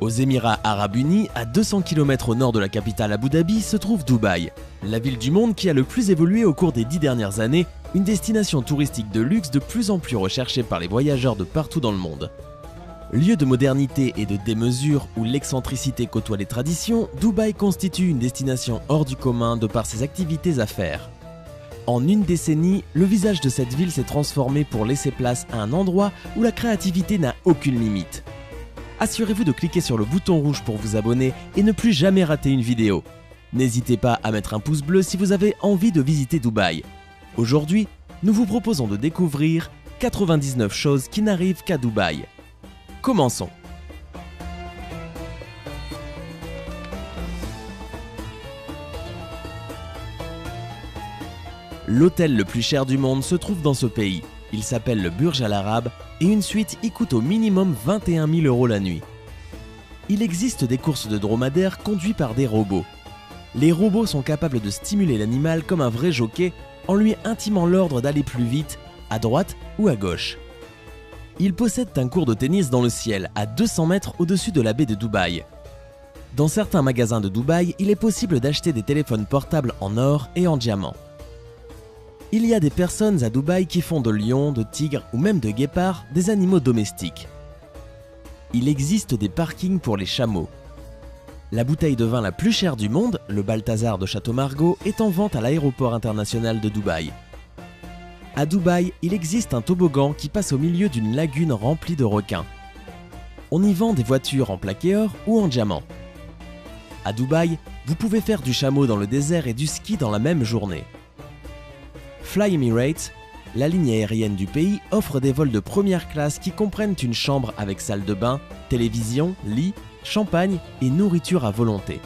Aux Émirats Arabes Unis, à 200 km au nord de la capitale Abu Dhabi, se trouve Dubaï, la ville du monde qui a le plus évolué au cours des 10 dernières années, une destination touristique de luxe de plus en plus recherchée par les voyageurs de partout dans le monde. Lieu de modernité et de démesure où l'excentricité côtoie les traditions, Dubaï constitue une destination hors du commun de par ses activités à faire. En une décennie, le visage de cette ville s'est transformé pour laisser place à un endroit où la créativité n'a aucune limite. Assurez-vous de cliquer sur le bouton rouge pour vous abonner et ne plus jamais rater une vidéo. N'hésitez pas à mettre un pouce bleu si vous avez envie de visiter Dubaï. Aujourd'hui, nous vous proposons de découvrir 99 choses qui n'arrivent qu'à Dubaï. Commençons. L'hôtel le plus cher du monde se trouve dans ce pays. Il s'appelle le Burj Al Arab et une suite y coûte au minimum 21 000 € la nuit. Il existe des courses de dromadaires conduits par des robots. Les robots sont capables de stimuler l'animal comme un vrai jockey en lui intimant l'ordre d'aller plus vite, à droite ou à gauche. Ils possèdent un court de tennis dans le ciel, à 200 mètres au-dessus de la baie de Dubaï. Dans certains magasins de Dubaï, il est possible d'acheter des téléphones portables en or et en diamant. Il y a des personnes à Dubaï qui font de lions, de tigres ou même de guépards des animaux domestiques. Il existe des parkings pour les chameaux. La bouteille de vin la plus chère du monde, le Balthazar de Château Margaux, est en vente à l'aéroport international de Dubaï. À Dubaï, il existe un toboggan qui passe au milieu d'une lagune remplie de requins. On y vend des voitures en plaqué or ou en diamant. À Dubaï, vous pouvez faire du chameau dans le désert et du ski dans la même journée. Fly Emirates, la ligne aérienne du pays, offre des vols de première classe qui comprennent une chambre avec salle de bain, télévision, lit, champagne et nourriture à volonté.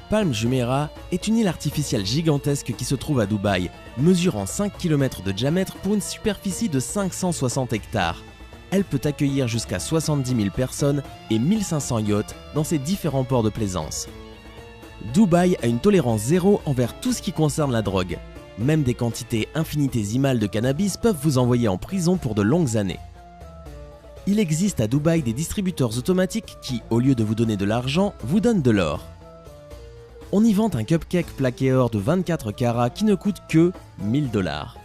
Palm Jumeirah est une île artificielle gigantesque qui se trouve à Dubaï, mesurant 5 km de diamètre pour une superficie de 560 hectares. Elle peut accueillir jusqu'à 70 000 personnes et 1500 yachts dans ses différents ports de plaisance. Dubaï a une tolérance zéro envers tout ce qui concerne la drogue. Même des quantités infinitésimales de cannabis peuvent vous envoyer en prison pour de longues années. Il existe à Dubaï des distributeurs automatiques qui, au lieu de vous donner de l'argent, vous donnent de l'or. On y vend un cupcake plaqué or de 24 carats qui ne coûte que 1000 $.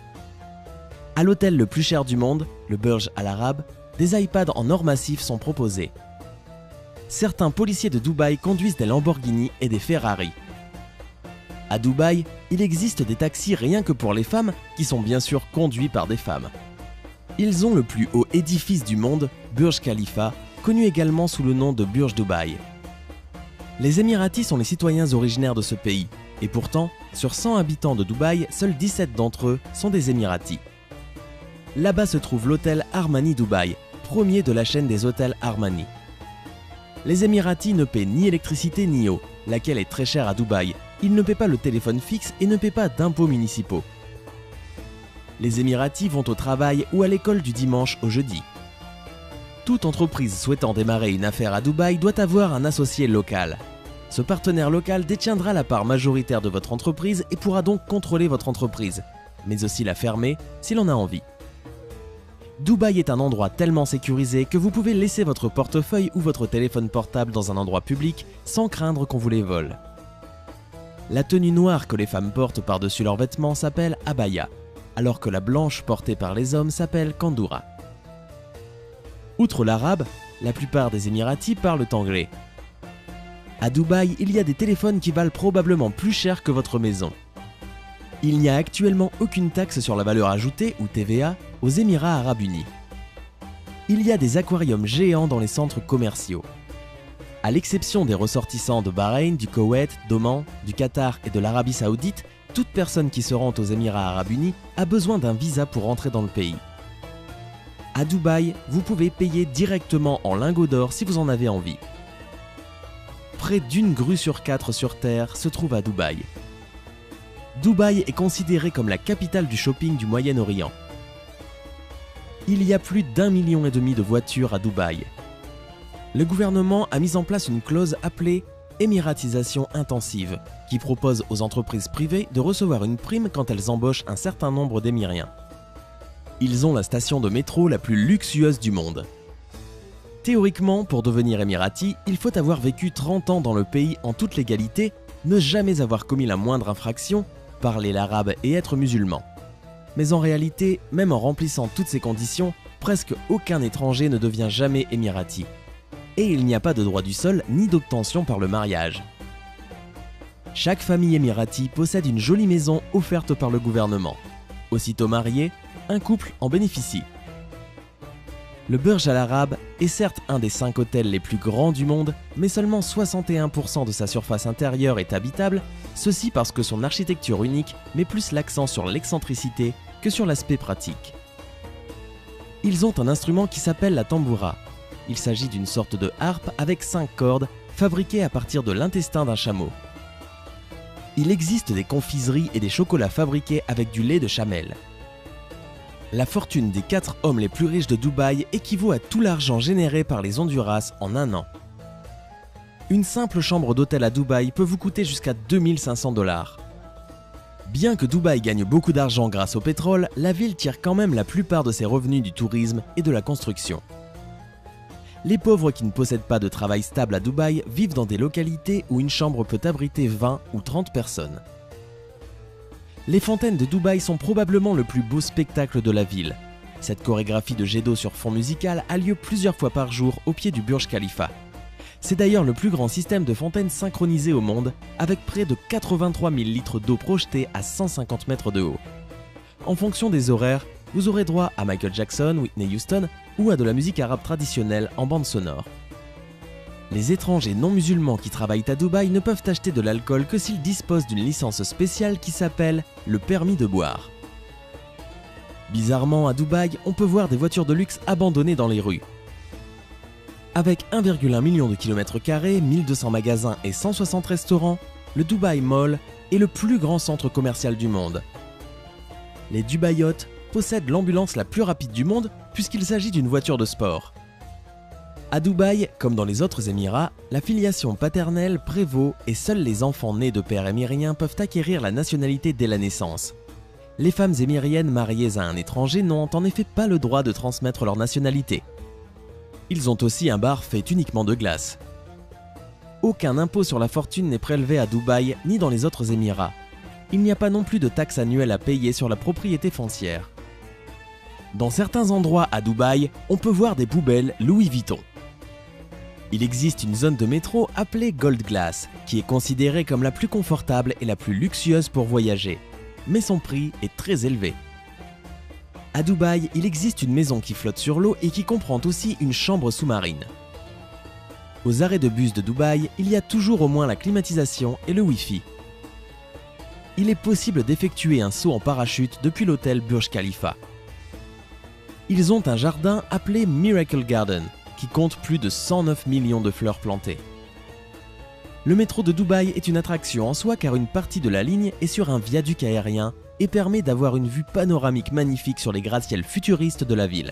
À l'hôtel le plus cher du monde, le Burj Al Arab, des iPads en or massif sont proposés. Certains policiers de Dubaï conduisent des Lamborghini et des Ferrari. À Dubaï, il existe des taxis rien que pour les femmes qui sont bien sûr conduits par des femmes. Ils ont le plus haut édifice du monde, Burj Khalifa, connu également sous le nom de Burj Dubaï. Les Émiratis sont les citoyens originaires de ce pays, et pourtant, sur 100 habitants de Dubaï, seuls 17 d'entre eux sont des Émiratis. Là-bas se trouve l'hôtel Armani Dubaï, premier de la chaîne des hôtels Armani. Les Émiratis ne paient ni électricité ni eau, laquelle est très chère à Dubaï. Ils ne paient pas le téléphone fixe et ne paient pas d'impôts municipaux. Les Émiratis vont au travail ou à l'école du dimanche au jeudi. Toute entreprise souhaitant démarrer une affaire à Dubaï doit avoir un associé local. Ce partenaire local détiendra la part majoritaire de votre entreprise et pourra donc contrôler votre entreprise, mais aussi la fermer s'il en a envie. Dubaï est un endroit tellement sécurisé que vous pouvez laisser votre portefeuille ou votre téléphone portable dans un endroit public sans craindre qu'on vous les vole. La tenue noire que les femmes portent par-dessus leurs vêtements s'appelle abaya, alors que la blanche portée par les hommes s'appelle kandoura. Outre l'arabe, la plupart des Émiratis parlent anglais. À Dubaï, il y a des téléphones qui valent probablement plus cher que votre maison. Il n'y a actuellement aucune taxe sur la valeur ajoutée ou TVA aux Émirats Arabes Unis. Il y a des aquariums géants dans les centres commerciaux. À l'exception des ressortissants de Bahreïn, du Koweït, d'Oman, du Qatar et de l'Arabie Saoudite, toute personne qui se rend aux Émirats Arabes Unis a besoin d'un visa pour entrer dans le pays. À Dubaï, vous pouvez payer directement en lingots d'or si vous en avez envie. Près d'une grue sur 4 sur Terre se trouve à Dubaï. Dubaï est considérée comme la capitale du shopping du Moyen-Orient. Il y a plus d'1,5 million de voitures à Dubaï. Le gouvernement a mis en place une clause appelée « émiratisation intensive » qui propose aux entreprises privées de recevoir une prime quand elles embauchent un certain nombre d'émiriens. Ils ont la station de métro la plus luxueuse du monde. Théoriquement, pour devenir émirati, il faut avoir vécu 30 ans dans le pays en toute légalité, ne jamais avoir commis la moindre infraction, parler l'arabe et être musulman. Mais en réalité, même en remplissant toutes ces conditions, presque aucun étranger ne devient jamais émirati. Et il n'y a pas de droit du sol ni d'obtention par le mariage. Chaque famille émirati possède une jolie maison offerte par le gouvernement. Aussitôt marié, un couple en bénéficie. Le Burj Al Arab est certes un des 5 hôtels les plus grands du monde, mais seulement 61% de sa surface intérieure est habitable, ceci parce que son architecture unique met plus l'accent sur l'excentricité que sur l'aspect pratique. Ils ont un instrument qui s'appelle la tamboura. Il s'agit d'une sorte de harpe avec 5 cordes, fabriquée à partir de l'intestin d'un chameau. Il existe des confiseries et des chocolats fabriqués avec du lait de chamelle. La fortune des 4 hommes les plus riches de Dubaï équivaut à tout l'argent généré par les Honduras en un an. Une simple chambre d'hôtel à Dubaï peut vous coûter jusqu'à 2500 $. Bien que Dubaï gagne beaucoup d'argent grâce au pétrole, la ville tire quand même la plupart de ses revenus du tourisme et de la construction. Les pauvres qui ne possèdent pas de travail stable à Dubaï vivent dans des localités où une chambre peut abriter 20 ou 30 personnes. Les fontaines de Dubaï sont probablement le plus beau spectacle de la ville. Cette chorégraphie de jet d'eau sur fond musical a lieu plusieurs fois par jour au pied du Burj Khalifa. C'est d'ailleurs le plus grand système de fontaines synchronisé au monde, avec près de 83 000 litres d'eau projetés à 150 mètres de haut. En fonction des horaires, vous aurez droit à Michael Jackson, Whitney Houston ou à de la musique arabe traditionnelle en bande sonore. Les étrangers non musulmans qui travaillent à Dubaï ne peuvent acheter de l'alcool que s'ils disposent d'une licence spéciale qui s'appelle le permis de boire. Bizarrement, à Dubaï, on peut voir des voitures de luxe abandonnées dans les rues. Avec 1,1 million de kilomètres carrés, 1200 magasins et 160 restaurants, le Dubai Mall est le plus grand centre commercial du monde. Les Dubaïotes possèdent l'ambulance la plus rapide du monde puisqu'il s'agit d'une voiture de sport. À Dubaï, comme dans les autres Émirats, la filiation paternelle prévaut et seuls les enfants nés de pères émiriens peuvent acquérir la nationalité dès la naissance. Les femmes émiriennes mariées à un étranger n'ont en effet pas le droit de transmettre leur nationalité. Ils ont aussi un bar fait uniquement de glace. Aucun impôt sur la fortune n'est prélevé à Dubaï ni dans les autres Émirats. Il n'y a pas non plus de taxe annuelle à payer sur la propriété foncière. Dans certains endroits à Dubaï, on peut voir des poubelles Louis Vuitton. Il existe une zone de métro appelée Gold Glass, qui est considérée comme la plus confortable et la plus luxueuse pour voyager. Mais son prix est très élevé. À Dubaï, il existe une maison qui flotte sur l'eau et qui comprend aussi une chambre sous-marine. Aux arrêts de bus de Dubaï, il y a toujours au moins la climatisation et le Wi-Fi. Il est possible d'effectuer un saut en parachute depuis l'hôtel Burj Khalifa. Ils ont un jardin appelé Miracle Garden, qui compte plus de 109 millions de fleurs plantées. Le métro de Dubaï est une attraction en soi car une partie de la ligne est sur un viaduc aérien et permet d'avoir une vue panoramique magnifique sur les gratte-ciels futuristes de la ville.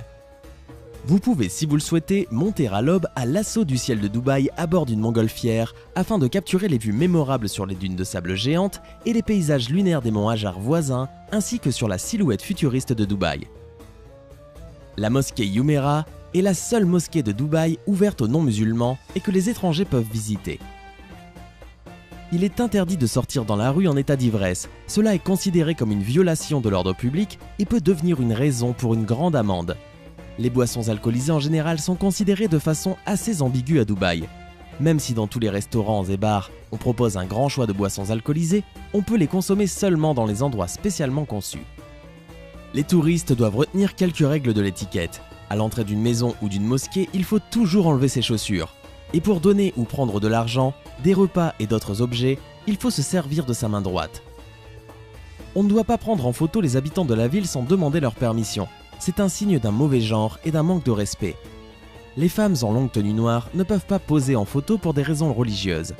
Vous pouvez, si vous le souhaitez, monter à l'aube à l'assaut du ciel de Dubaï à bord d'une montgolfière afin de capturer les vues mémorables sur les dunes de sable géantes et les paysages lunaires des monts Hajar voisins ainsi que sur la silhouette futuriste de Dubaï. La mosquée Jumeirah est la seule mosquée de Dubaï ouverte aux non-musulmans et que les étrangers peuvent visiter. Il est interdit de sortir dans la rue en état d'ivresse. Cela est considéré comme une violation de l'ordre public et peut devenir une raison pour une grande amende. Les boissons alcoolisées en général sont considérées de façon assez ambiguë à Dubaï. Même si dans tous les restaurants et bars, on propose un grand choix de boissons alcoolisées, on peut les consommer seulement dans les endroits spécialement conçus. Les touristes doivent retenir quelques règles de l'étiquette. À l'entrée d'une maison ou d'une mosquée, il faut toujours enlever ses chaussures. Et pour donner ou prendre de l'argent, des repas et d'autres objets, il faut se servir de sa main droite. On ne doit pas prendre en photo les habitants de la ville sans demander leur permission. C'est un signe d'un mauvais genre et d'un manque de respect. Les femmes en longue tenue noire ne peuvent pas poser en photo pour des raisons religieuses.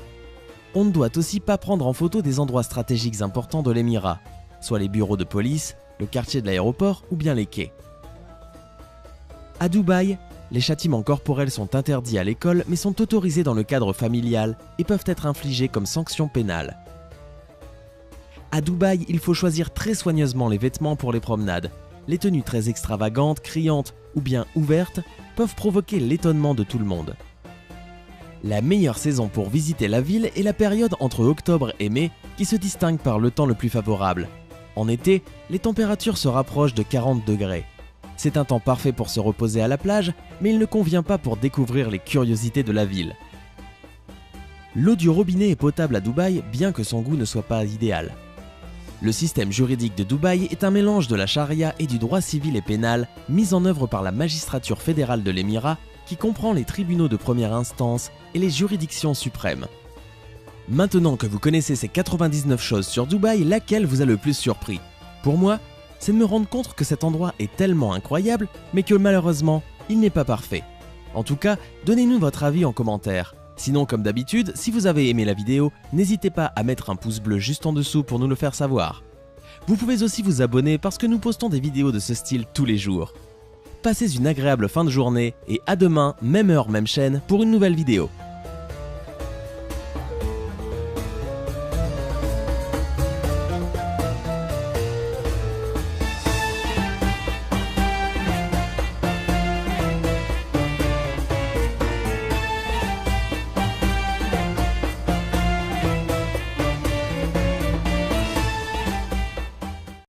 On ne doit aussi pas prendre en photo des endroits stratégiques importants de l'Émirat, soit les bureaux de police, le quartier de l'aéroport ou bien les quais. À Dubaï, les châtiments corporels sont interdits à l'école mais sont autorisés dans le cadre familial et peuvent être infligés comme sanction pénale. À Dubaï, il faut choisir très soigneusement les vêtements pour les promenades. Les tenues très extravagantes, criantes ou bien ouvertes peuvent provoquer l'étonnement de tout le monde. La meilleure saison pour visiter la ville est la période entre octobre et mai qui se distingue par le temps le plus favorable. En été, les températures se rapprochent de 40 degrés. C'est un temps parfait pour se reposer à la plage, mais il ne convient pas pour découvrir les curiosités de la ville. L'eau du robinet est potable à Dubaï, bien que son goût ne soit pas idéal. Le système juridique de Dubaï est un mélange de la charia et du droit civil et pénal mis en œuvre par la magistrature fédérale de l'Émirat qui comprend les tribunaux de première instance et les juridictions suprêmes. Maintenant que vous connaissez ces 99 choses sur Dubaï, laquelle vous a le plus surpris? Pour moi, c'est de me rendre compte que cet endroit est tellement incroyable, mais que malheureusement, il n'est pas parfait. En tout cas, donnez-nous votre avis en commentaire. Sinon, comme d'habitude, si vous avez aimé la vidéo, n'hésitez pas à mettre un pouce bleu juste en dessous pour nous le faire savoir. Vous pouvez aussi vous abonner parce que nous postons des vidéos de ce style tous les jours. Passez une agréable fin de journée et à demain, même heure, même chaîne, pour une nouvelle vidéo.